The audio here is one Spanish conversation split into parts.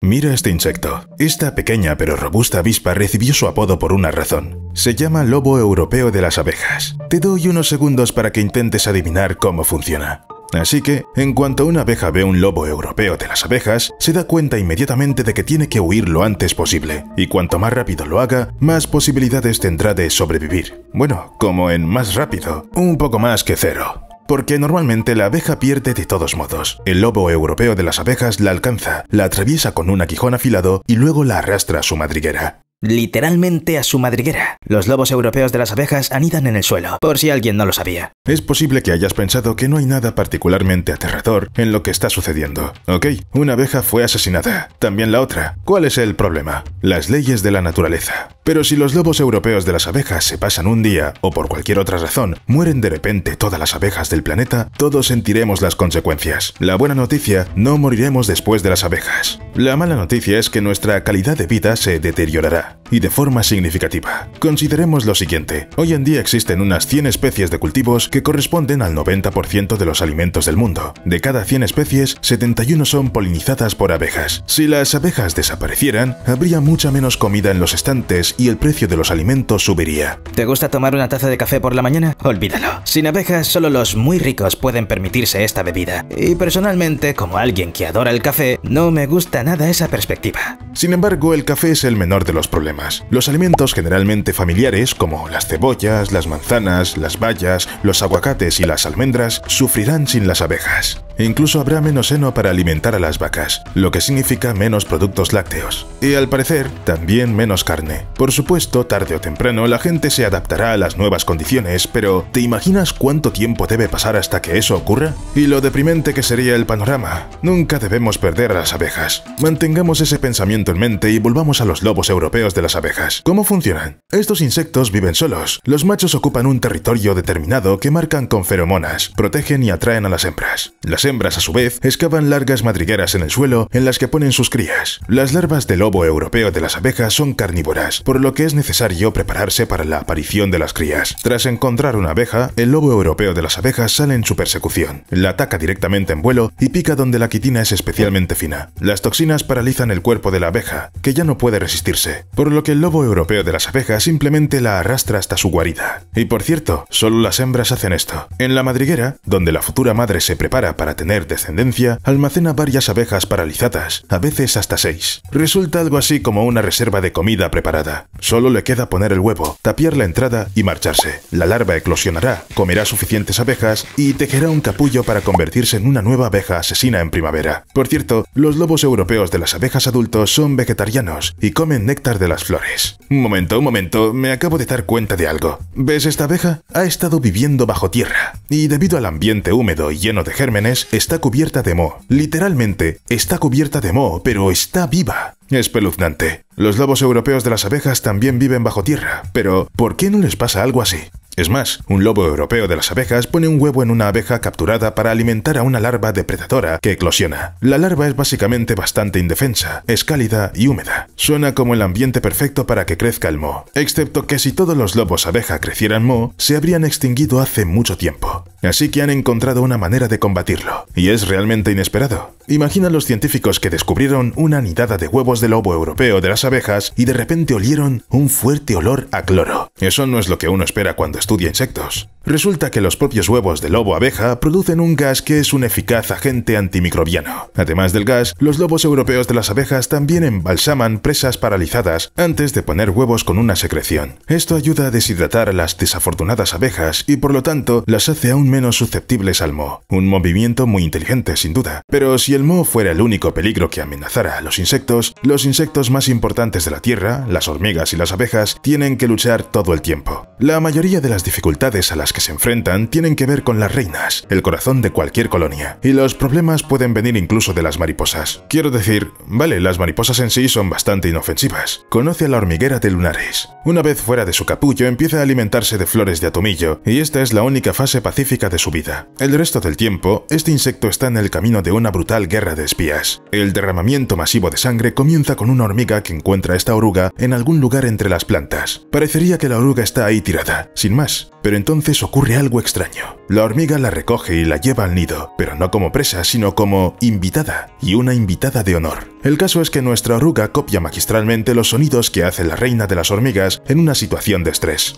Mira este insecto. Esta pequeña pero robusta avispa recibió su apodo por una razón. Se llama lobo europeo de las abejas. Te doy unos segundos para que intentes adivinar cómo funciona. Así que, en cuanto una abeja ve un lobo europeo de las abejas, se da cuenta inmediatamente de que tiene que huir lo antes posible, y cuanto más rápido lo haga, más posibilidades tendrá de sobrevivir. Bueno, como en más rápido, un poco más que cero. Porque normalmente la abeja pierde de todos modos. El lobo europeo de las abejas la alcanza, la atraviesa con un aguijón afilado y luego la arrastra a su madriguera. Literalmente a su madriguera. Los lobos europeos de las abejas anidan en el suelo, por si alguien no lo sabía. Es posible que hayas pensado que no hay nada particularmente aterrador en lo que está sucediendo. Ok, una abeja fue asesinada. También la otra. ¿Cuál es el problema? Las leyes de la naturaleza. Pero si los lobos europeos de las abejas se pasan un día, o por cualquier otra razón, mueren de repente todas las abejas del planeta, todos sentiremos las consecuencias. La buena noticia, no moriremos después de las abejas. La mala noticia es que nuestra calidad de vida se deteriorará, y de forma significativa. Consideremos lo siguiente. Hoy en día existen unas 100 especies de cultivos que corresponden al 90% de los alimentos del mundo. De cada 100 especies, 71 son polinizadas por abejas. Si las abejas desaparecieran, habría mucha menos comida en los estantes y el precio de los alimentos subiría. ¿Te gusta tomar una taza de café por la mañana? Olvídalo. Sin abejas, solo los muy ricos pueden permitirse esta bebida. Y personalmente, como alguien que adora el café, no me gusta nada esa perspectiva. Sin embargo, el café es el menor de los problemas. Los alimentos generalmente familiares, como las cebollas, las manzanas, las bayas, los aguacates y las almendras, sufrirán sin las abejas. Incluso habrá menos heno para alimentar a las vacas, lo que significa menos productos lácteos. Y al parecer, también menos carne. Por supuesto, tarde o temprano la gente se adaptará a las nuevas condiciones, pero ¿te imaginas cuánto tiempo debe pasar hasta que eso ocurra? Y lo deprimente que sería el panorama. Nunca debemos perder a las abejas. Mantengamos ese pensamiento en mente y volvamos a los lobos europeos de las abejas. ¿Cómo funcionan? Estos insectos viven solos. Los machos ocupan un territorio determinado que marcan con feromonas, protegen y atraen a las hembras. Las hembras, a su vez, excavan largas madrigueras en el suelo en las que ponen sus crías. Las larvas del lobo europeo de las abejas son carnívoras, por lo que es necesario prepararse para la aparición de las crías. Tras encontrar una abeja, el lobo europeo de las abejas sale en su persecución. La ataca directamente en vuelo y pica donde la quitina es especialmente fina. Las toxinas paralizan el cuerpo de la abeja, que ya no puede resistirse, por lo que el lobo europeo de las abejas simplemente la arrastra hasta su guarida. Y por cierto, solo las hembras hacen esto. En la madriguera, donde la futura madre se prepara para tener descendencia, almacena varias abejas paralizadas, a veces hasta 6. Resulta algo así como una reserva de comida preparada. Solo le queda poner el huevo, tapiar la entrada y marcharse. La larva eclosionará, comerá suficientes abejas y tejerá un capullo para convertirse en una nueva abeja asesina en primavera. Por cierto, los lobos europeos de las abejas adultos son vegetarianos y comen néctar de las flores. Un momento, me acabo de dar cuenta de algo. ¿Ves esta abeja? Ha estado viviendo bajo tierra y debido al ambiente húmedo y lleno de gérmenes, está cubierta de moho. Literalmente, está cubierta de moho, pero está viva. Espeluznante. Los lobos europeos de las abejas también viven bajo tierra, pero ¿por qué no les pasa algo así? Es más, un lobo europeo de las abejas pone un huevo en una abeja capturada para alimentar a una larva depredadora que eclosiona. La larva es básicamente bastante indefensa, es cálida y húmeda. Suena como el ambiente perfecto para que crezca el moho, excepto que si todos los lobos abeja crecieran moho, se habrían extinguido hace mucho tiempo. Así que han encontrado una manera de combatirlo, y es realmente inesperado. Imagina a los científicos que descubrieron una nidada de huevos de lobo europeo de las abejas y de repente olieron un fuerte olor a cloro. Eso no es lo que uno espera cuando estudia insectos. Resulta que los propios huevos de lobo abeja producen un gas que es un eficaz agente antimicrobiano. Además del gas, los lobos europeos de las abejas también embalsaman presas paralizadas antes de poner huevos con una secreción. Esto ayuda a deshidratar a las desafortunadas abejas y por lo tanto las hace aún menos susceptibles al moho. Un movimiento muy inteligente sin duda. Pero si el moho fuera el único peligro que amenazara a los insectos más importantes de la Tierra, las hormigas y las abejas, tienen que luchar todo el tiempo. La mayoría de las dificultades a las que se enfrentan tienen que ver con las reinas, el corazón de cualquier colonia. Y los problemas pueden venir incluso de las mariposas. Quiero decir, vale, las mariposas en sí son bastante inofensivas. Conoce a la hormiguera de lunares. Una vez fuera de su capullo empieza a alimentarse de flores de atomillo, y esta es la única fase pacífica de su vida. El resto del tiempo, este insecto está en el camino de una brutal guerra de espías. El derramamiento masivo de sangre comienza con una hormiga que encuentra esta oruga en algún lugar entre las plantas. Parecería que la oruga está ahí tirada, sin más. Pero entonces ocurre algo extraño. La hormiga la recoge y la lleva al nido, pero no como presa, sino como invitada, y una invitada de honor. El caso es que nuestra oruga copia magistralmente los sonidos que hace la reina de las hormigas en una situación de estrés.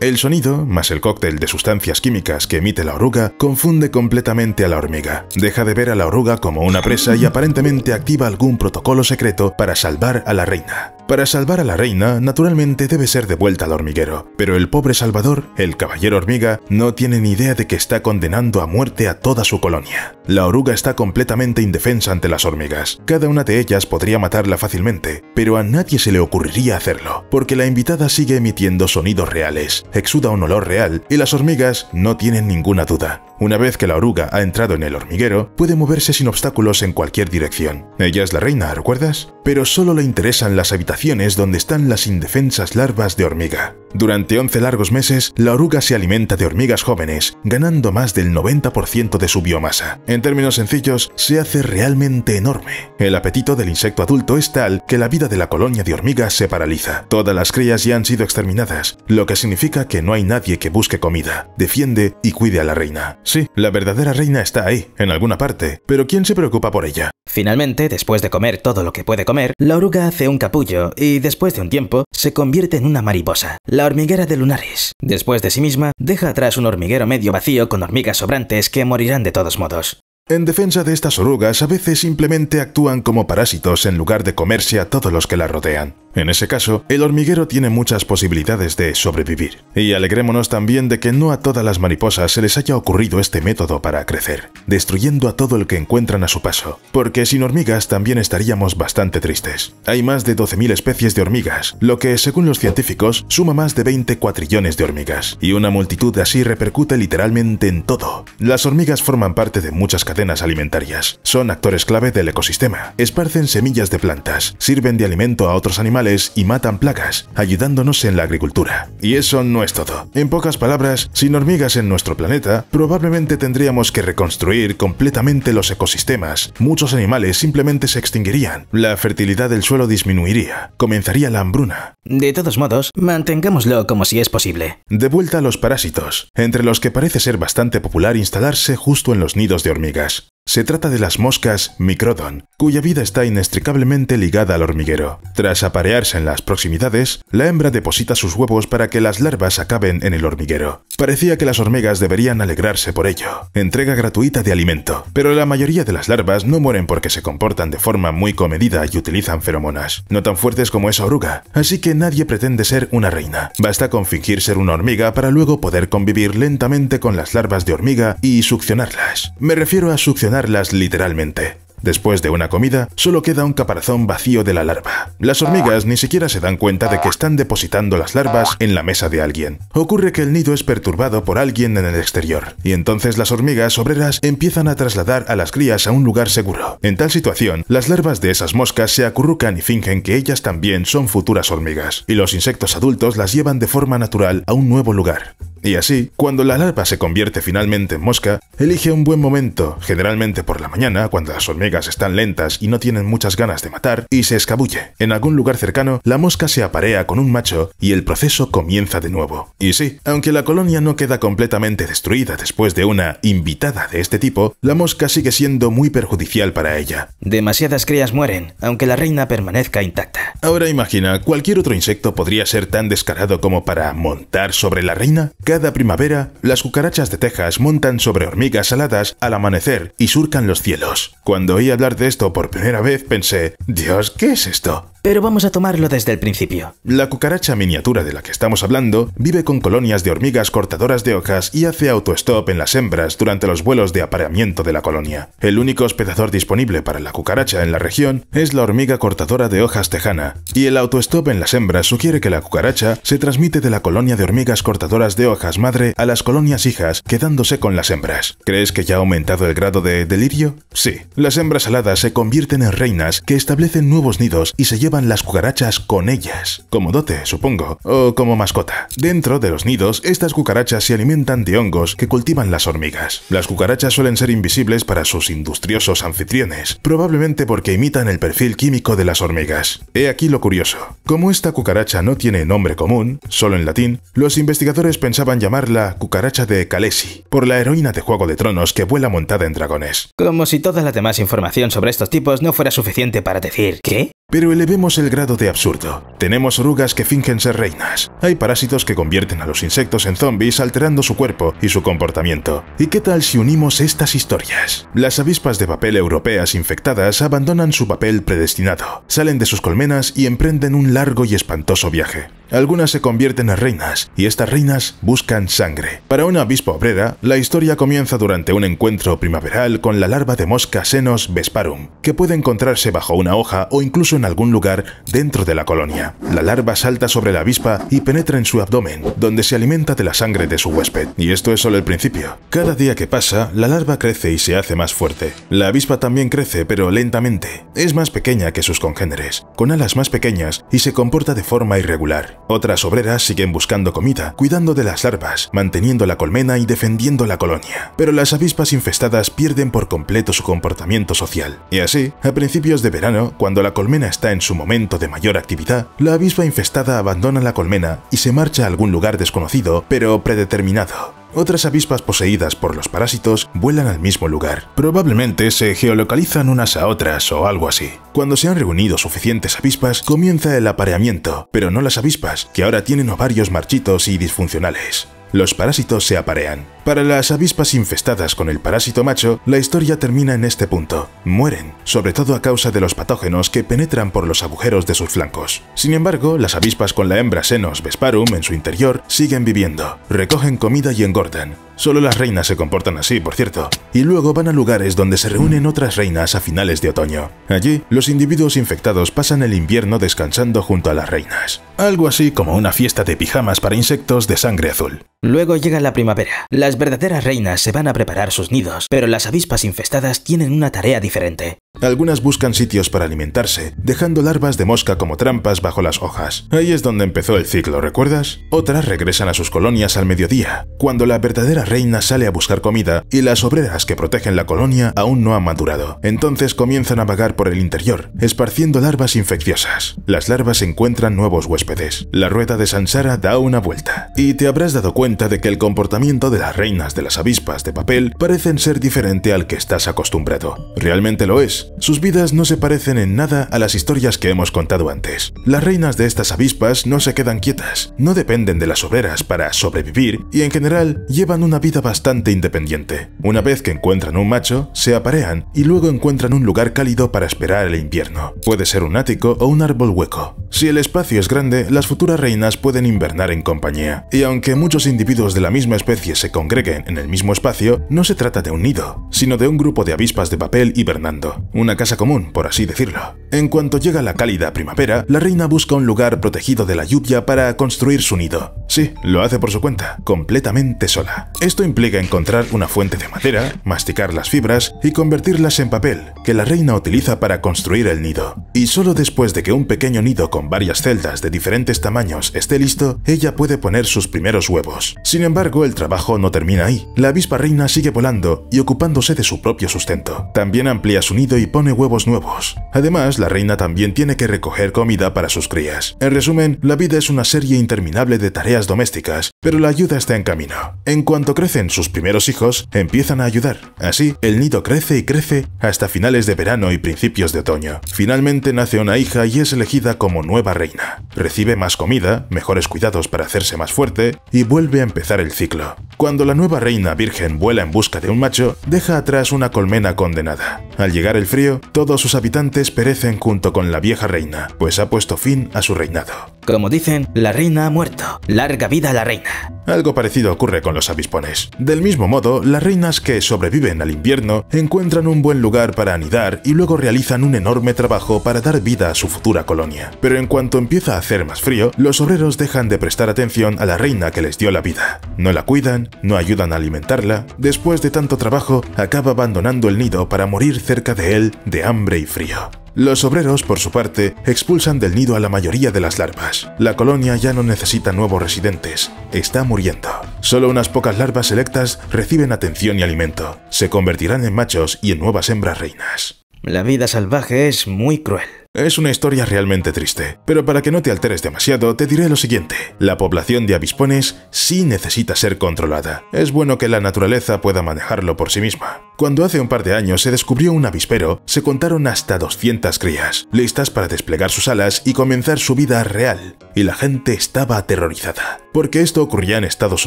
El sonido, más el cóctel de sustancias químicas que emite la oruga, confunde completamente a la hormiga. Deja de ver a la oruga como una presa y aparentemente activa algún protocolo secreto para salvar a la reina. Para salvar a la reina, naturalmente debe ser devuelta al hormiguero, pero el pobre salvador, el caballero hormiga, no tiene ni idea de que está condenando a muerte a toda su colonia. La oruga está completamente indefensa ante las hormigas. Cada una de ellas podría matarla fácilmente, pero a nadie se le ocurriría hacerlo, porque la invitada sigue emitiendo sonidos reales, exuda un olor real y las hormigas no tienen ninguna duda. Una vez que la oruga ha entrado en el hormiguero, puede moverse sin obstáculos en cualquier dirección. Ella es la reina, ¿recuerdas? Pero solo le interesan las habitaciones donde están las indefensas larvas de hormiga. Durante 11 largos meses, la oruga se alimenta de hormigas jóvenes, ganando más del 90% de su biomasa. En términos sencillos, se hace realmente enorme. El apetito del insecto adulto es tal que la vida de la colonia de hormigas se paraliza. Todas las crías ya han sido exterminadas, lo que significa que no hay nadie que busque comida, defiende y cuide a la reina. Sí, la verdadera reina está ahí, en alguna parte, pero ¿quién se preocupa por ella? Finalmente, después de comer todo lo que puede comer, la oruga hace un capullo y, después de un tiempo, se convierte en una mariposa, la hormiguera de lunares. Después de sí misma, deja atrás un hormiguero medio vacío con hormigas sobrantes que morirán de todos modos. En defensa de estas orugas, a veces simplemente actúan como parásitos en lugar de comerse a todos los que las rodean. En ese caso, el hormiguero tiene muchas posibilidades de sobrevivir. Y alegrémonos también de que no a todas las mariposas se les haya ocurrido este método para crecer, destruyendo a todo el que encuentran a su paso, porque sin hormigas también estaríamos bastante tristes. Hay más de 12.000 especies de hormigas, lo que, según los científicos, suma más de 20 cuatrillones de hormigas, y una multitud así repercute literalmente en todo. Las hormigas forman parte de muchas cadenas alimentarias, son actores clave del ecosistema, esparcen semillas de plantas, sirven de alimento a otros animales y matan plagas, ayudándonos en la agricultura. Y eso no es todo. En pocas palabras, sin hormigas en nuestro planeta, probablemente tendríamos que reconstruir completamente los ecosistemas. Muchos animales simplemente se extinguirían, la fertilidad del suelo disminuiría, comenzaría la hambruna. De todos modos, mantengámoslo como si es posible. De vuelta a los parásitos, entre los que parece ser bastante popular instalarse justo en los nidos de hormigas. Se trata de las moscas Microdon, cuya vida está inextricablemente ligada al hormiguero. Tras aparearse en las proximidades, la hembra deposita sus huevos para que las larvas acaben en el hormiguero. Parecía que las hormigas deberían alegrarse por ello. Entrega gratuita de alimento. Pero la mayoría de las larvas no mueren porque se comportan de forma muy comedida y utilizan feromonas, no tan fuertes como esa oruga. Así que nadie pretende ser una reina. Basta con fingir ser una hormiga para luego poder convivir lentamente con las larvas de hormiga y succionarlas. Me refiero a succionarlas literalmente. Después de una comida, solo queda un caparazón vacío de la larva. Las hormigas ni siquiera se dan cuenta de que están depositando las larvas en la mesa de alguien. Ocurre que el nido es perturbado por alguien en el exterior, y entonces las hormigas obreras empiezan a trasladar a las crías a un lugar seguro. En tal situación, las larvas de esas moscas se acurrucan y fingen que ellas también son futuras hormigas, y los insectos adultos las llevan de forma natural a un nuevo lugar. Y así, cuando la larva se convierte finalmente en mosca, elige un buen momento, generalmente por la mañana, cuando las hormigas están lentas y no tienen muchas ganas de matar, y se escabulle. En algún lugar cercano, la mosca se aparea con un macho y el proceso comienza de nuevo. Y sí, aunque la colonia no queda completamente destruida después de una invitada de este tipo, la mosca sigue siendo muy perjudicial para ella. Demasiadas crías mueren, aunque la reina permanezca intacta. Ahora imagina, ¿cualquier otro insecto podría ser tan descarado como para montar sobre la reina? Cada primavera, las cucarachas de Texas montan sobre hormigas aladas al amanecer y surcan los cielos. Cuando oí hablar de esto por primera vez pensé, Dios, ¿qué es esto? Pero vamos a tomarlo desde el principio. La cucaracha miniatura de la que estamos hablando vive con colonias de hormigas cortadoras de hojas y hace autostop en las hembras durante los vuelos de apareamiento de la colonia. El único hospedador disponible para la cucaracha en la región es la hormiga cortadora de hojas tejana, y el autostop en las hembras sugiere que la cucaracha se transmite de la colonia de hormigas cortadoras de hojas madre a las colonias hijas, quedándose con las hembras. ¿Crees que ya ha aumentado el grado de delirio? Sí. Las hembras aladas se convierten en reinas que establecen nuevos nidos y se llevan llevan las cucarachas con ellas, como dote, supongo, o como mascota. Dentro de los nidos, estas cucarachas se alimentan de hongos que cultivan las hormigas. Las cucarachas suelen ser invisibles para sus industriosos anfitriones, probablemente porque imitan el perfil químico de las hormigas. He aquí lo curioso. Como esta cucaracha no tiene nombre común, solo en latín, los investigadores pensaban llamarla cucaracha de Khaleesi, por la heroína de Juego de Tronos que vuela montada en dragones. Como si toda la demás información sobre estos tipos no fuera suficiente para decir ¿qué? Pero elevemos el grado de absurdo. Tenemos orugas que fingen ser reinas. Hay parásitos que convierten a los insectos en zombies alterando su cuerpo y su comportamiento. ¿Y qué tal si unimos estas historias? Las avispas de papel europeas infectadas abandonan su papel predestinado, salen de sus colmenas y emprenden un largo y espantoso viaje. Algunas se convierten en reinas, y estas reinas buscan sangre. Para una avispa obrera, la historia comienza durante un encuentro primaveral con la larva de mosca Senos vesparum, que puede encontrarse bajo una hoja o incluso en algún lugar dentro de la colonia. La larva salta sobre la avispa y penetra en su abdomen, donde se alimenta de la sangre de su huésped. Y esto es solo el principio. Cada día que pasa, la larva crece y se hace más fuerte. La avispa también crece, pero lentamente. Es más pequeña que sus congéneres, con alas más pequeñas y se comporta de forma irregular. Otras obreras siguen buscando comida, cuidando de las larvas, manteniendo la colmena y defendiendo la colonia. Pero las avispas infestadas pierden por completo su comportamiento social. Y así, a principios de verano, cuando la colmena está en su momento de mayor actividad, la avispa infestada abandona la colmena y se marcha a algún lugar desconocido, pero predeterminado. Otras avispas poseídas por los parásitos vuelan al mismo lugar. Probablemente se geolocalizan unas a otras o algo así. Cuando se han reunido suficientes avispas, comienza el apareamiento, pero no las avispas, que ahora tienen ovarios marchitos y disfuncionales. Los parásitos se aparean. Para las avispas infestadas con el parásito macho, la historia termina en este punto. Mueren, sobre todo a causa de los patógenos que penetran por los agujeros de sus flancos. Sin embargo, las avispas con la hembra Senos vesparum en su interior siguen viviendo, recogen comida y engordan. Solo las reinas se comportan así, por cierto, y luego van a lugares donde se reúnen otras reinas a finales de otoño. Allí, los individuos infectados pasan el invierno descansando junto a las reinas. Algo así como una fiesta de pijamas para insectos de sangre azul. Luego llega la primavera. Las verdaderas reinas se van a preparar sus nidos, pero las avispas infestadas tienen una tarea diferente. Algunas buscan sitios para alimentarse, dejando larvas de mosca como trampas bajo las hojas. Ahí es donde empezó el ciclo, ¿recuerdas? Otras regresan a sus colonias al mediodía, cuando la verdadera reina sale a buscar comida y las obreras que protegen la colonia aún no han madurado. Entonces comienzan a vagar por el interior, esparciendo larvas infecciosas. Las larvas encuentran nuevos huéspedes. La rueda de Sansara da una vuelta. Y te habrás dado cuenta de que el comportamiento de las reinas de las avispas de papel parecen ser diferente al que estás acostumbrado. Realmente lo es. Sus vidas no se parecen en nada a las historias que hemos contado antes. Las reinas de estas avispas no se quedan quietas, no dependen de las obreras para sobrevivir y en general llevan una vida bastante independiente. Una vez que encuentran un macho, se aparean y luego encuentran un lugar cálido para esperar el invierno. Puede ser un ático o un árbol hueco. Si el espacio es grande, las futuras reinas pueden invernar en compañía. Y aunque muchos individuos de la misma especie se congreguen en el mismo espacio, no se trata de un nido, sino de un grupo de avispas de papel hibernando. Una casa común, por así decirlo. En cuanto llega la cálida primavera, la reina busca un lugar protegido de la lluvia para construir su nido. Sí, lo hace por su cuenta, completamente sola. Esto implica encontrar una fuente de madera, masticar las fibras y convertirlas en papel, que la reina utiliza para construir el nido. Y solo después de que un pequeño nido con varias celdas de diferentes tamaños esté listo, ella puede poner sus primeros huevos. Sin embargo, el trabajo no termina ahí. La avispa reina sigue volando y ocupándose de su propio sustento. También amplía su nido y pone huevos nuevos. Además, la reina también tiene que recoger comida para sus crías. En resumen, la vida es una serie interminable de tareas domésticas, pero la ayuda está en camino. En cuanto crecen sus primeros hijos, empiezan a ayudar. Así, el nido crece y crece hasta finales de verano y principios de otoño. Finalmente nace una hija y es elegida como nueva reina. Recibe más comida, mejores cuidados para hacerse más fuerte y vuelve a empezar el ciclo. Cuando la nueva reina virgen vuela en busca de un macho, deja atrás una colmena condenada. Al llegar el frío, todos sus habitantes perecen junto con la vieja reina, pues ha puesto fin a su reinado. Como dicen, la reina ha muerto. ¡Larga vida a la reina! Algo parecido ocurre con los avispones. Del mismo modo, las reinas que sobreviven al invierno encuentran un buen lugar para anidar y luego realizan un enorme trabajo para dar vida a su futura colonia. Pero en cuanto empieza a hacer más frío, los obreros dejan de prestar atención a la reina que les dio la vida. No la cuidan, no ayudan a alimentarla. Después de tanto trabajo, acaba abandonando el nido para morir cerca de él de hambre y frío. Los obreros, por su parte, expulsan del nido a la mayoría de las larvas. La colonia ya no necesita nuevos residentes, está muriendo. Solo unas pocas larvas selectas reciben atención y alimento. Se convertirán en machos y en nuevas hembras reinas. La vida salvaje es muy cruel. Es una historia realmente triste, pero para que no te alteres demasiado, te diré lo siguiente. La población de avispones sí necesita ser controlada. Es bueno que la naturaleza pueda manejarlo por sí misma. Cuando hace un par de años se descubrió un avispero, se contaron hasta 200 crías, listas para desplegar sus alas y comenzar su vida real. Y la gente estaba aterrorizada, porque esto ocurría en Estados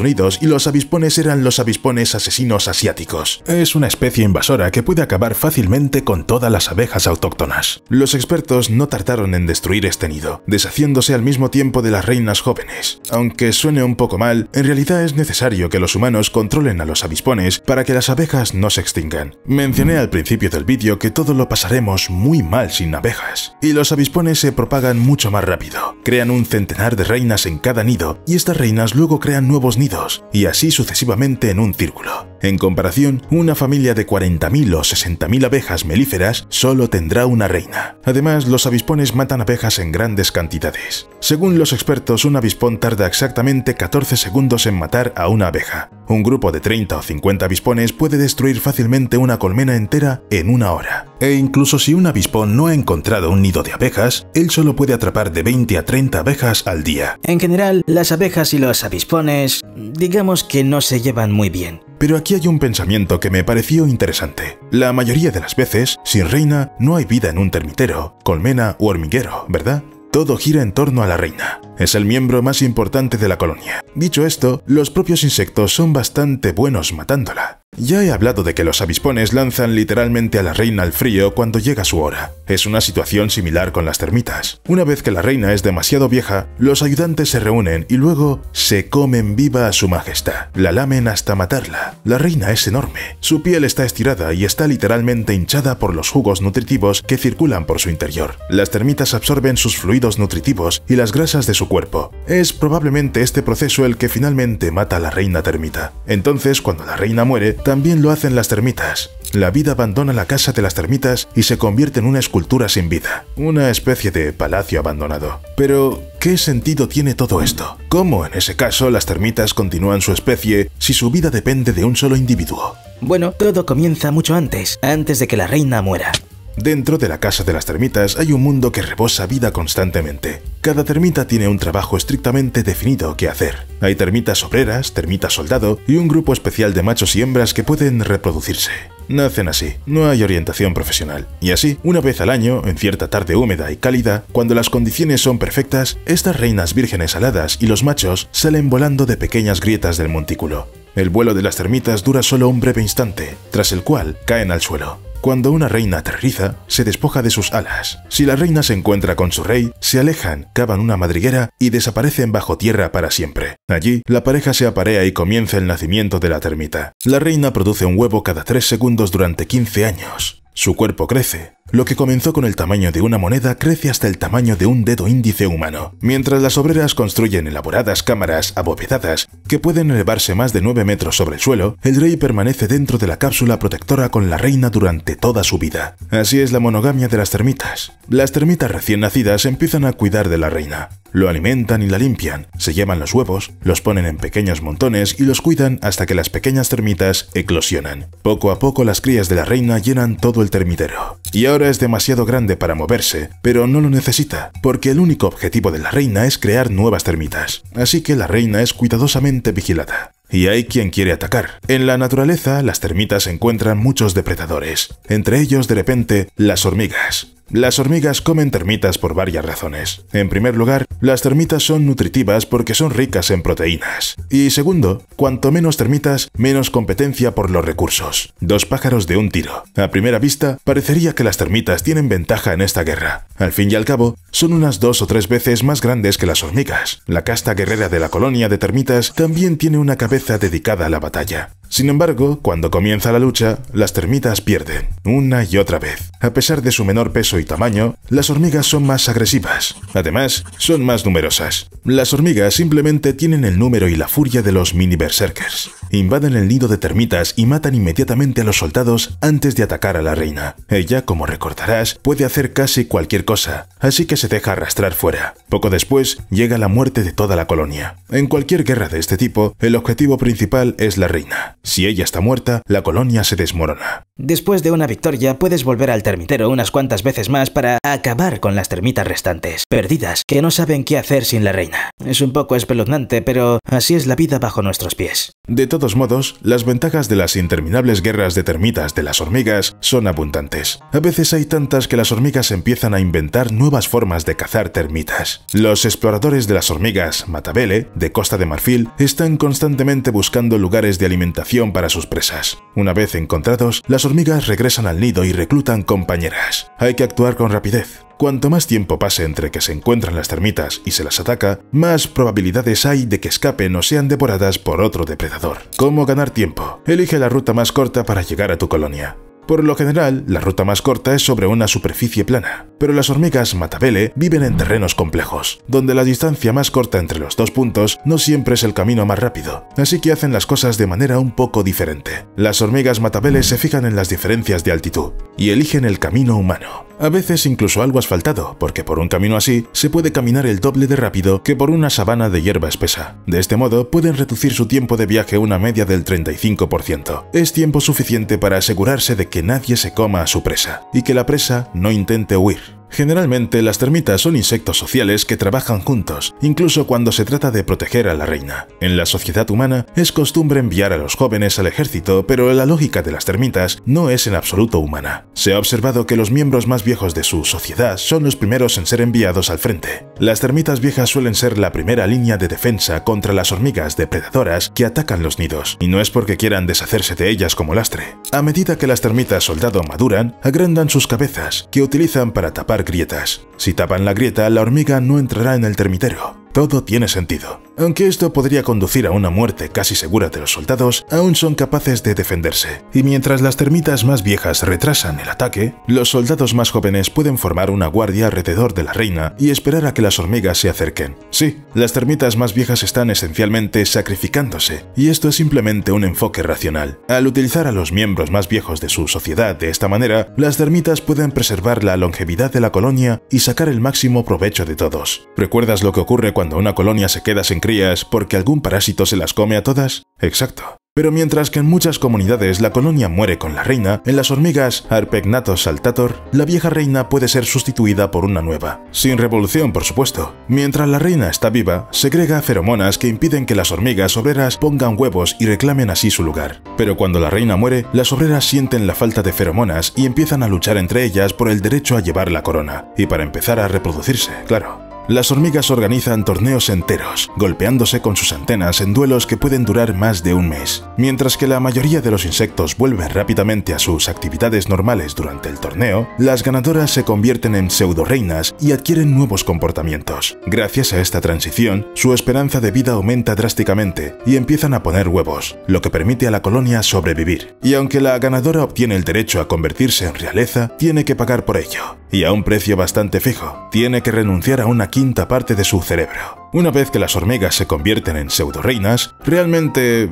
Unidos y los avispones eran los avispones asesinos asiáticos. Es una especie invasora que puede acabar fácilmente con todas las abejas autóctonas. Los expertos no tardaron en destruir este nido, deshaciéndose al mismo tiempo de las reinas jóvenes. Aunque suene un poco mal, en realidad es necesario que los humanos controlen a los avispones para que las abejas no se extingan. Mencioné al principio del vídeo que todo lo pasaremos muy mal sin abejas, y los avispones se propagan mucho más rápido. Crean un centenar de reinas en cada nido, y estas reinas luego crean nuevos nidos, y así sucesivamente en un círculo. En comparación, una familia de 40.000 o 60.000 abejas melíferas solo tendrá una reina. Además, los avispones matan abejas en grandes cantidades. Según los expertos, un avispón tarda exactamente 14 segundos en matar a una abeja. Un grupo de 30 o 50 avispones puede destruir fácilmente una colmena entera en una hora. E incluso si un avispón no ha encontrado un nido de abejas, él solo puede atrapar de 20 a 30 abejas al día. En general, las abejas y los avispones, digamos que no se llevan muy bien. Pero aquí hay un pensamiento que me pareció interesante. La mayoría de las veces, sin reina, no hay vida en un termitero, colmena u hormiguero, ¿verdad? Todo gira en torno a la reina. Es el miembro más importante de la colonia. Dicho esto, los propios insectos son bastante buenos matándola. Ya he hablado de que los avispones lanzan literalmente a la reina al frío cuando llega su hora. Es una situación similar con las termitas. Una vez que la reina es demasiado vieja, los ayudantes se reúnen y luego se comen viva a su majestad. La lamen hasta matarla. La reina es enorme. Su piel está estirada y está literalmente hinchada por los jugos nutritivos que circulan por su interior. Las termitas absorben sus fluidos nutritivos y las grasas de su cuerpo. Es probablemente este proceso el que finalmente mata a la reina termita. Entonces, cuando la reina muere, también lo hacen las termitas. La vida abandona la casa de las termitas y se convierte en una escultura sin vida, una especie de palacio abandonado. Pero, ¿qué sentido tiene todo esto? ¿Cómo en ese caso las termitas continúan su especie si su vida depende de un solo individuo? Bueno, todo comienza mucho antes de que la reina muera. Dentro de la casa de las termitas hay un mundo que rebosa vida constantemente. Cada termita tiene un trabajo estrictamente definido que hacer. Hay termitas obreras, termitas soldado y un grupo especial de machos y hembras que pueden reproducirse. Nacen así, no hay orientación profesional. Y así, una vez al año, en cierta tarde húmeda y cálida, cuando las condiciones son perfectas, estas reinas vírgenes aladas y los machos salen volando de pequeñas grietas del montículo. El vuelo de las termitas dura solo un breve instante, tras el cual caen al suelo. Cuando una reina aterriza, se despoja de sus alas. Si la reina se encuentra con su rey, se alejan, cavan una madriguera y desaparecen bajo tierra para siempre. Allí, la pareja se aparea y comienza el nacimiento de la termita. La reina produce un huevo cada 3 segundos durante 15 años. Su cuerpo crece. Lo que comenzó con el tamaño de una moneda crece hasta el tamaño de un dedo índice humano. Mientras las obreras construyen elaboradas cámaras abovedadas que pueden elevarse más de 9 metros sobre el suelo, el rey permanece dentro de la cápsula protectora con la reina durante toda su vida. Así es la monogamia de las termitas. Las termitas recién nacidas empiezan a cuidar de la reina. Lo alimentan y la limpian, se llevan los huevos, los ponen en pequeños montones y los cuidan hasta que las pequeñas termitas eclosionan. Poco a poco las crías de la reina llenan todo el termitero. Y ahora es demasiado grande para moverse, pero no lo necesita, porque el único objetivo de la reina es crear nuevas termitas. Así que la reina es cuidadosamente vigilada. Y hay quien quiere atacar. En la naturaleza, las termitas encuentran muchos depredadores, entre ellos de repente las hormigas. Las hormigas comen termitas por varias razones. En primer lugar, las termitas son nutritivas porque son ricas en proteínas. Y segundo, cuanto menos termitas, menos competencia por los recursos. Dos pájaros de un tiro. A primera vista, parecería que las termitas tienen ventaja en esta guerra. Al fin y al cabo, son unas 2 o 3 veces más grandes que las hormigas. La casta guerrera de la colonia de termitas también tiene una cabeza dedicada a la batalla. Sin embargo, cuando comienza la lucha, las termitas pierden, una y otra vez. A pesar de su menor peso y tamaño, las hormigas son más agresivas. Además, son más numerosas. Las hormigas simplemente tienen el número y la furia de los mini berserkers. Invaden el nido de termitas y matan inmediatamente a los soldados antes de atacar a la reina. Ella, como recordarás, puede hacer casi cualquier cosa, así que se deja arrastrar fuera. Poco después, llega la muerte de toda la colonia. En cualquier guerra de este tipo, el objetivo principal es la reina. Si ella está muerta, la colonia se desmorona. Después de una victoria, puedes volver al termitero unas cuantas veces más para acabar con las termitas restantes, perdidas, que no saben qué hacer sin la reina. Es un poco espeluznante, pero así es la vida bajo nuestros pies. De todos modos, las ventajas de las interminables guerras de termitas de las hormigas son abundantes. A veces hay tantas que las hormigas empiezan a inventar nuevas formas de cazar termitas. Los exploradores de las hormigas Matabele, de Costa de Marfil, están constantemente buscando lugares de alimentación para sus presas. Una vez encontrados, las hormigas regresan al nido y reclutan compañeras. Hay que actuar con rapidez. Cuanto más tiempo pase entre que se encuentran las termitas y se las ataca, más probabilidades hay de que escapen o sean devoradas por otro depredador. ¿Cómo ganar tiempo? Elige la ruta más corta para llegar a tu colonia. Por lo general, la ruta más corta es sobre una superficie plana, pero las hormigas Matabele viven en terrenos complejos, donde la distancia más corta entre los dos puntos no siempre es el camino más rápido, así que hacen las cosas de manera un poco diferente. Las hormigas Matabele se fijan en las diferencias de altitud y eligen el camino humano. A veces incluso algo asfaltado, porque por un camino así se puede caminar el doble de rápido que por una sabana de hierba espesa. De este modo pueden reducir su tiempo de viaje una media del 35%. Es tiempo suficiente para asegurarse de que nadie se coma a su presa y que la presa no intente huir. Generalmente las termitas son insectos sociales que trabajan juntos, incluso cuando se trata de proteger a la reina. En la sociedad humana es costumbre enviar a los jóvenes al ejército, pero la lógica de las termitas no es en absoluto humana. Se ha observado que los miembros más viejos de su sociedad son los primeros en ser enviados al frente. Las termitas viejas suelen ser la primera línea de defensa contra las hormigas depredadoras que atacan los nidos, y no es porque quieran deshacerse de ellas como lastre. A medida que las termitas soldado maduran, agrandan sus cabezas, que utilizan para tapar grietas. Si tapan la grieta, la hormiga no entrará en el termitero. Todo tiene sentido. Aunque esto podría conducir a una muerte casi segura de los soldados, aún son capaces de defenderse. Y mientras las termitas más viejas retrasan el ataque, los soldados más jóvenes pueden formar una guardia alrededor de la reina y esperar a que las hormigas se acerquen. Sí, las termitas más viejas están esencialmente sacrificándose, y esto es simplemente un enfoque racional. Al utilizar a los miembros más viejos de su sociedad de esta manera, las termitas pueden preservar la longevidad de la colonia y sacar el máximo provecho de todos. ¿Recuerdas lo que ocurre cuando una colonia se queda sin crías porque algún parásito se las come a todas? Exacto. Pero mientras que en muchas comunidades la colonia muere con la reina, en las hormigas Harpegnathos saltator, la vieja reina puede ser sustituida por una nueva. Sin revolución, por supuesto. Mientras la reina está viva, segrega feromonas que impiden que las hormigas obreras pongan huevos y reclamen así su lugar. Pero cuando la reina muere, las obreras sienten la falta de feromonas y empiezan a luchar entre ellas por el derecho a llevar la corona. Y para empezar a reproducirse, claro. Las hormigas organizan torneos enteros, golpeándose con sus antenas en duelos que pueden durar más de un mes. Mientras que la mayoría de los insectos vuelven rápidamente a sus actividades normales durante el torneo, las ganadoras se convierten en pseudo-reinas y adquieren nuevos comportamientos. Gracias a esta transición, su esperanza de vida aumenta drásticamente y empiezan a poner huevos, lo que permite a la colonia sobrevivir. Y aunque la ganadora obtiene el derecho a convertirse en realeza, tiene que pagar por ello. Y a un precio bastante fijo. Tiene que renunciar a una quinta parte de su cerebro. Una vez que las hormigas se convierten en pseudo-reinas, realmente,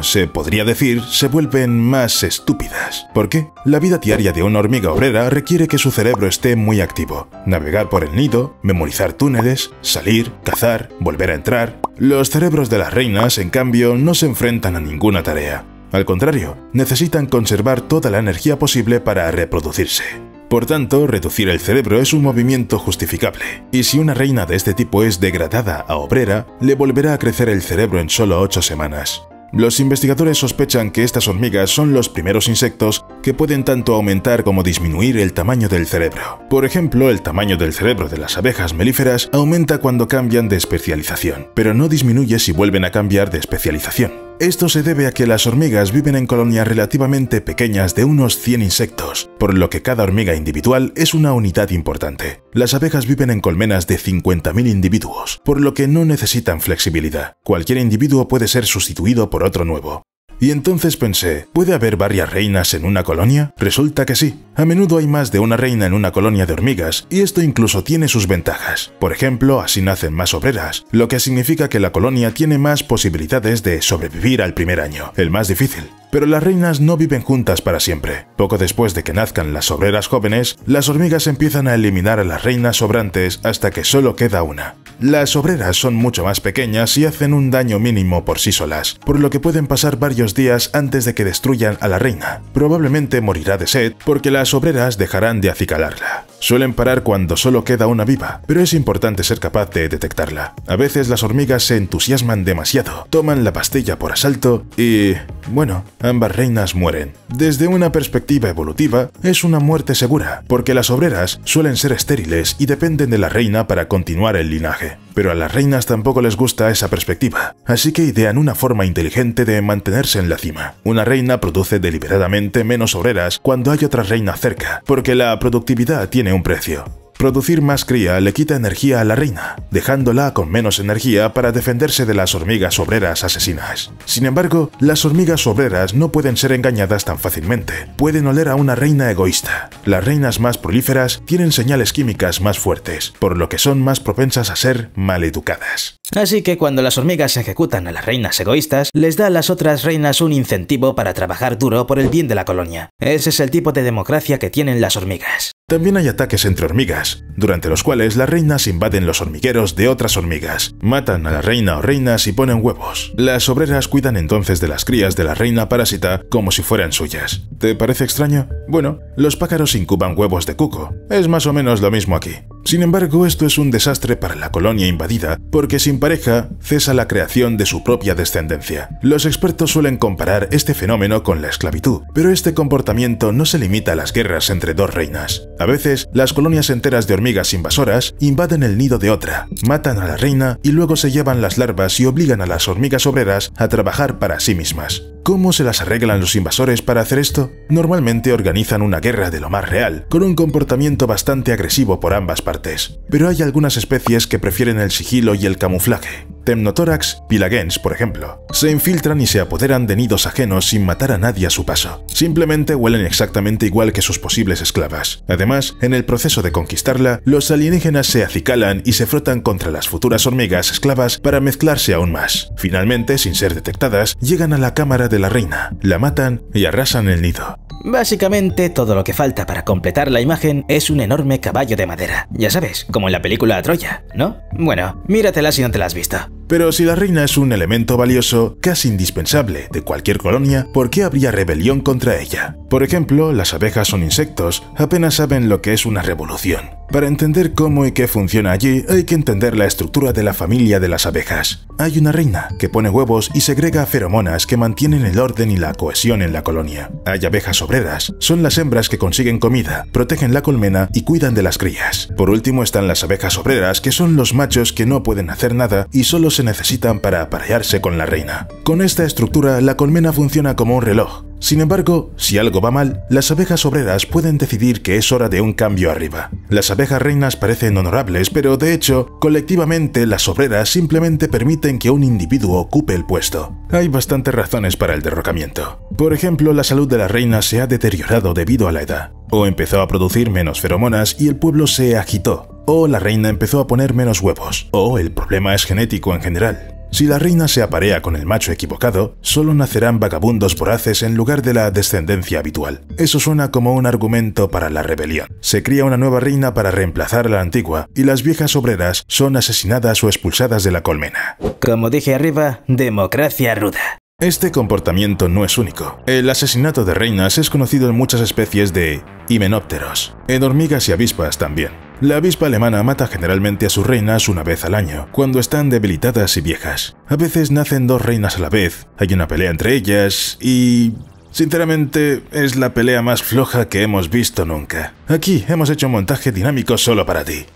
se podría decir, se vuelven más estúpidas. ¿Por qué? La vida diaria de una hormiga obrera requiere que su cerebro esté muy activo. Navegar por el nido, memorizar túneles, salir, cazar, volver a entrar. Los cerebros de las reinas, en cambio, no se enfrentan a ninguna tarea. Al contrario, necesitan conservar toda la energía posible para reproducirse. Por tanto, reducir el cerebro es un movimiento justificable, y si una reina de este tipo es degradada a obrera, le volverá a crecer el cerebro en solo 8 semanas. Los investigadores sospechan que estas hormigas son los primeros insectos que pueden tanto aumentar como disminuir el tamaño del cerebro. Por ejemplo, el tamaño del cerebro de las abejas melíferas aumenta cuando cambian de especialización, pero no disminuye si vuelven a cambiar de especialización. Esto se debe a que las hormigas viven en colonias relativamente pequeñas de unos 100 insectos, por lo que cada hormiga individual es una unidad importante. Las abejas viven en colmenas de 50.000 individuos, por lo que no necesitan flexibilidad. Cualquier individuo puede ser sustituido por otro nuevo. Y entonces pensé, ¿puede haber varias reinas en una colonia? Resulta que sí. A menudo hay más de una reina en una colonia de hormigas, y esto incluso tiene sus ventajas. Por ejemplo, así nacen más obreras, lo que significa que la colonia tiene más posibilidades de sobrevivir al primer año, el más difícil. Pero las reinas no viven juntas para siempre. Poco después de que nazcan las obreras jóvenes, las hormigas empiezan a eliminar a las reinas sobrantes hasta que solo queda una. Las obreras son mucho más pequeñas y hacen un daño mínimo por sí solas, por lo que pueden pasar varios días antes de que destruyan a la reina. Probablemente morirá de sed porque las obreras dejarán de acicalarla. Suelen parar cuando solo queda una viva, pero es importante ser capaz de detectarla. A veces las hormigas se entusiasman demasiado, toman la pastilla por asalto y, bueno, ambas reinas mueren. Desde una perspectiva evolutiva, es una muerte segura, porque las obreras suelen ser estériles y dependen de la reina para continuar el linaje. Pero a las reinas tampoco les gusta esa perspectiva, así que idean una forma inteligente de mantenerse en la cima. Una reina produce deliberadamente menos obreras cuando hay otra reina cerca, porque la productividad tiene un precio. Producir más cría le quita energía a la reina, dejándola con menos energía para defenderse de las hormigas obreras asesinas. Sin embargo, las hormigas obreras no pueden ser engañadas tan fácilmente. Pueden oler a una reina egoísta. Las reinas más prolíferas tienen señales químicas más fuertes, por lo que son más propensas a ser maleducadas. Así que cuando las hormigas ejecutan a las reinas egoístas, les da a las otras reinas un incentivo para trabajar duro por el bien de la colonia. Ese es el tipo de democracia que tienen las hormigas. También hay ataques entre hormigas, durante los cuales las reinas invaden los hormigueros de otras hormigas, matan a la reina o reinas y ponen huevos. Las obreras cuidan entonces de las crías de la reina parásita como si fueran suyas. ¿Te parece extraño? Bueno, los pájaros incuban huevos de cuco. Es más o menos lo mismo aquí. Sin embargo, esto es un desastre para la colonia invadida, porque sin pareja cesa la creación de su propia descendencia. Los expertos suelen comparar este fenómeno con la esclavitud, pero este comportamiento no se limita a las guerras entre dos reinas. A veces, las colonias enteras de hormigas invasoras invaden el nido de otra, matan a la reina y luego se llevan las larvas y obligan a las hormigas obreras a trabajar para sí mismas. ¿Cómo se las arreglan los invasores para hacer esto? Normalmente organizan una guerra de lo más real, con un comportamiento bastante agresivo por ambas partes. Pero hay algunas especies que prefieren el sigilo y el camuflaje. Temnothorax pilagens, por ejemplo. Se infiltran y se apoderan de nidos ajenos sin matar a nadie a su paso. Simplemente huelen exactamente igual que sus posibles esclavas. Además, en el proceso de conquistarla, los alienígenas se acicalan y se frotan contra las futuras hormigas esclavas para mezclarse aún más. Finalmente, sin ser detectadas, llegan a la cámara de la reina, la matan y arrasan el nido. Básicamente, todo lo que falta para completar la imagen es un enorme caballo de madera. Ya sabes, como en la película Troya, ¿no? Bueno, míratela si no te la has visto. Pero si la reina es un elemento valioso, casi indispensable, de cualquier colonia, ¿por qué habría rebelión contra ella? Por ejemplo, las abejas son insectos, apenas saben lo que es una revolución. Para entender cómo y qué funciona allí, hay que entender la estructura de la familia de las abejas. Hay una reina, que pone huevos y segrega feromonas que mantienen el orden y la cohesión en la colonia. Hay abejas obreras, son las hembras que consiguen comida, protegen la colmena y cuidan de las crías. Por último están las abejas obreras, que son los machos que no pueden hacer nada y solo se necesitan para aparearse con la reina. Con esta estructura, la colmena funciona como un reloj. Sin embargo, si algo va mal, las abejas obreras pueden decidir que es hora de un cambio arriba. Las abejas reinas parecen honorables, pero de hecho, colectivamente las obreras simplemente permiten que un individuo ocupe el puesto. Hay bastantes razones para el derrocamiento. Por ejemplo, la salud de la reina se ha deteriorado debido a la edad. O empezó a producir menos feromonas y el pueblo se agitó. O la reina empezó a poner menos huevos. O el problema es genético en general. Si la reina se aparea con el macho equivocado, solo nacerán vagabundos voraces en lugar de la descendencia habitual. Eso suena como un argumento para la rebelión. Se cría una nueva reina para reemplazar a la antigua, y las viejas obreras son asesinadas o expulsadas de la colmena. Como dije arriba, democracia ruda. Este comportamiento no es único. El asesinato de reinas es conocido en muchas especies de himenópteros, en hormigas y avispas también. La avispa alemana mata generalmente a sus reinas una vez al año, cuando están debilitadas y viejas. A veces nacen dos reinas a la vez, hay una pelea entre ellas y... sinceramente, es la pelea más floja que hemos visto nunca. Aquí hemos hecho un montaje dinámico solo para ti.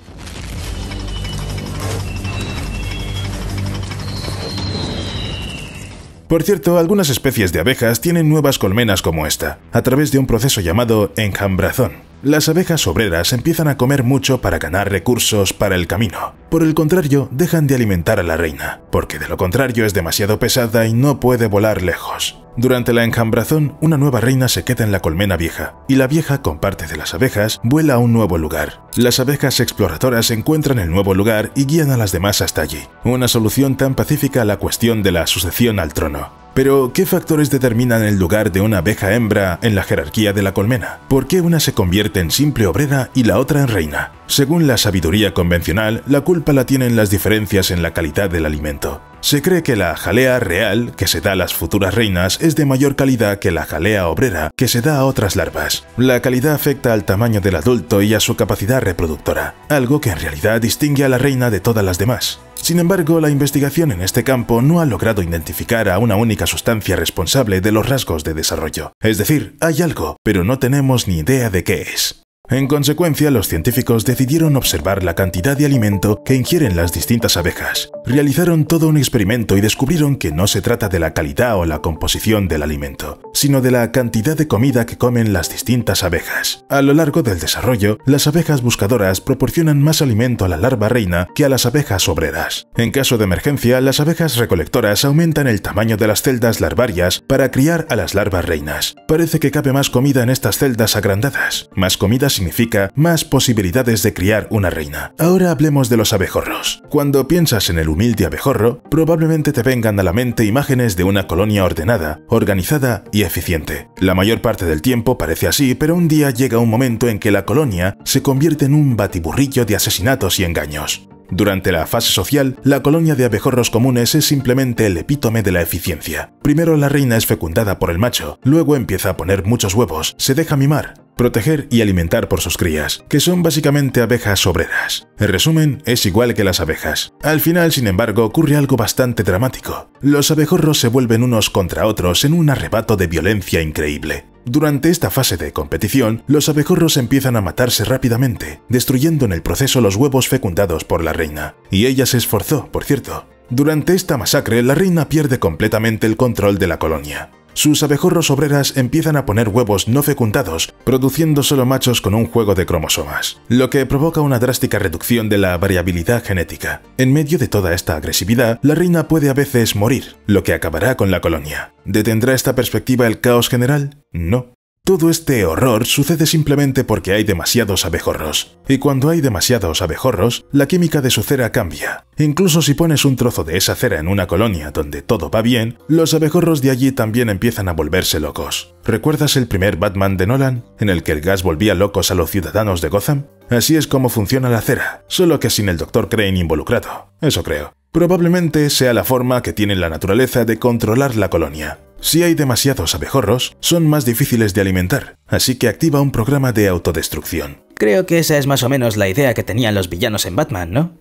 Por cierto, algunas especies de abejas tienen nuevas colmenas como esta, a través de un proceso llamado enjambrazón. Las abejas obreras empiezan a comer mucho para ganar recursos para el camino. Por el contrario, dejan de alimentar a la reina, porque de lo contrario es demasiado pesada y no puede volar lejos. Durante la enjambrazón, una nueva reina se queda en la colmena vieja, y la vieja, con parte de las abejas, vuela a un nuevo lugar. Las abejas exploradoras encuentran el nuevo lugar y guían a las demás hasta allí. Una solución tan pacífica a la cuestión de la sucesión al trono. Pero, ¿qué factores determinan el lugar de una abeja hembra en la jerarquía de la colmena? ¿Por qué una se convierte en simple obrera y la otra en reina? Según la sabiduría convencional, la culpa la tienen las diferencias en la calidad del alimento. Se cree que la jalea real que se da a las futuras reinas es de mayor calidad que la jalea obrera que se da a otras larvas. La calidad afecta al tamaño del adulto y a su capacidad reproductora, algo que en realidad distingue a la reina de todas las demás. Sin embargo, la investigación en este campo no ha logrado identificar a una única sustancia responsable de los rasgos de desarrollo. Es decir, hay algo, pero no tenemos ni idea de qué es. En consecuencia, los científicos decidieron observar la cantidad de alimento que ingieren las distintas abejas. Realizaron todo un experimento y descubrieron que no se trata de la calidad o la composición del alimento, sino de la cantidad de comida que comen las distintas abejas. A lo largo del desarrollo, las abejas buscadoras proporcionan más alimento a la larva reina que a las abejas obreras. En caso de emergencia, las abejas recolectoras aumentan el tamaño de las celdas larvarias para criar a las larvas reinas. Parece que cabe más comida en estas celdas agrandadas. Más comida significa más posibilidades de criar una reina. Ahora hablemos de los abejorros. Cuando piensas en el humilde abejorro, probablemente te vengan a la mente imágenes de una colonia ordenada, organizada y eficiente. La mayor parte del tiempo parece así, pero un día llega un momento en que la colonia se convierte en un batiburrillo de asesinatos y engaños. Durante la fase social, la colonia de abejorros comunes es simplemente el epítome de la eficiencia. Primero la reina es fecundada por el macho, luego empieza a poner muchos huevos, se deja mimar, proteger y alimentar por sus crías, que son básicamente abejas obreras. En resumen, es igual que las abejas. Al final, sin embargo, ocurre algo bastante dramático. Los abejorros se vuelven unos contra otros en un arrebato de violencia increíble. Durante esta fase de competición, los abejorros empiezan a matarse rápidamente, destruyendo en el proceso los huevos fecundados por la reina. Y ella se esforzó, por cierto. Durante esta masacre, la reina pierde completamente el control de la colonia. Sus abejorros obreras empiezan a poner huevos no fecundados, produciendo solo machos con un juego de cromosomas, lo que provoca una drástica reducción de la variabilidad genética. En medio de toda esta agresividad, la reina puede a veces morir, lo que acabará con la colonia. ¿Detendrá esta perspectiva el caos general? No. Todo este horror sucede simplemente porque hay demasiados abejorros. Y cuando hay demasiados abejorros, la química de su cera cambia. Incluso si pones un trozo de esa cera en una colonia donde todo va bien, los abejorros de allí también empiezan a volverse locos. ¿Recuerdas el primer Batman de Nolan, en el que el gas volvía locos a los ciudadanos de Gotham? Así es como funciona la cera, solo que sin el Dr. Crane involucrado. Eso creo. Probablemente sea la forma que tiene la naturaleza de controlar la colonia. Si hay demasiados abejorros, son más difíciles de alimentar, así que activa un programa de autodestrucción. Creo que esa es más o menos la idea que tenían los villanos en Batman, ¿no?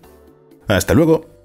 Hasta luego.